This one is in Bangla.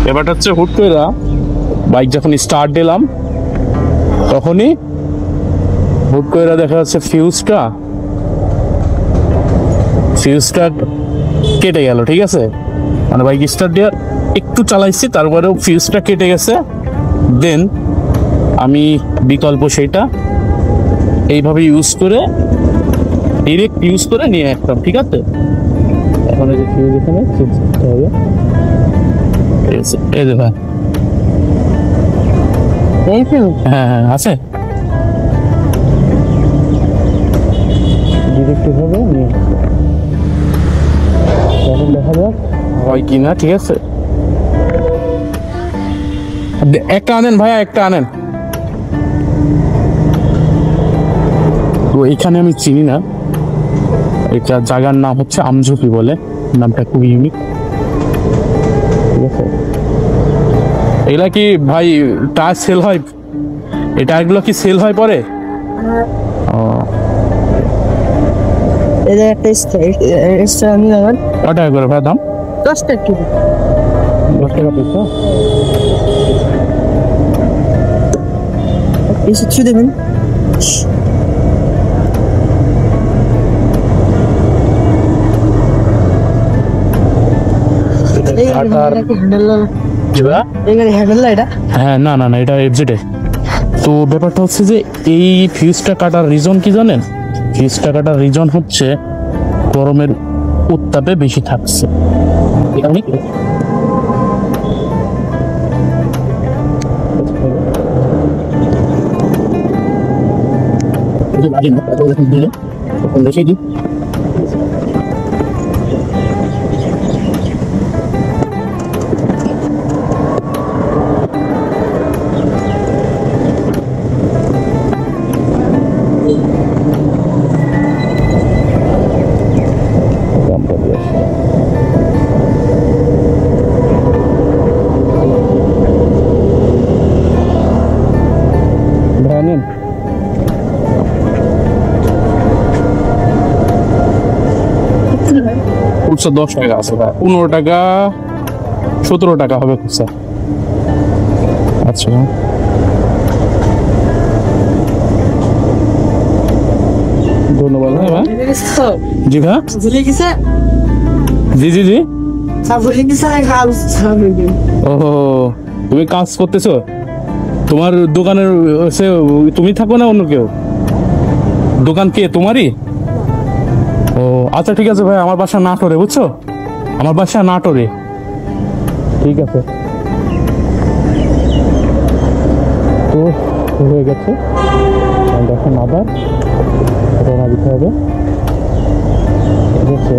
ব্যাপারটা হচ্ছে হুট করে বাইক যখন স্টার্ট দিলাম তখনই হুট করে দেখা যাচ্ছে ফিউজটা কেটে গেল। ঠিক আছে, মানে বাইক স্টার্ট দিয়ে একটু চালাইছি, তারপরেও ফিউজটা কেটে গেছে। দেন আমি বিকল্প সেইটা এইভাবে ডিরেক্ট ইউজ করে নিয়ে আসতাম। ঠিক আছে, এখন এই যে ফিউজ এখানে চেঞ্জ করতে হবে। ঠিক আছে, এই যে ভাই, হ্যাঁ হ্যাঁ আছে, ডিরেক্ট এভাবে নিয়ে এখন দেখা যাক হয় কি না। ঠিক আছে, একটা আনেন ভাইয়া, একটা আনেন। তো এখানে আমি চিনি না, এটা জায়গার নাম হচ্ছে আমঝুপি বলে, নামটা খুব ইউনিক। ঠিক আছে, এগুলা কি ভাই টায়ার সেল হয়? এই টায়ারগুলো কি সেল হয় পরে? ও, এটা একটা এক্সট্রা আমি লাগান। কত টাকা করে ভাই দাম? 10 টাকা কিলো। 10 টাকা পিস। বেশি কিছু দেবেন? হ্যাঁ, না না না, এটা এফজেডে। তো ব্যাপারটা হচ্ছে যে এই ফিউজটা কাটার রিজন কি জানেন? ফিউজটা কাটার রিজন হচ্ছে গরমের উত্তাপে বেশি থাকছে। দেখে দিই, খুচরা 10 টাকা আছে ভাই, 15 টাকা 17 টাকা হবে খুচরা। আচ্ছা, ধন্যবাদ ভাই। জি ভাই, জি জি জি। ও, তুমি কাজ করতেছো? তোমার দোকানের তুমি থাকো না অন্য কেউ? দোকান কে তোমারই? ও আচ্ছা, ঠিক আছে ভাই, আমার বাসা নাটোরে, বুঝছো? আমার বাসা নাটোরে। ঠিক আছে, তো হয়ে গেছে, এখন আবার রওনা দিতে হবে। ঠিক আছে।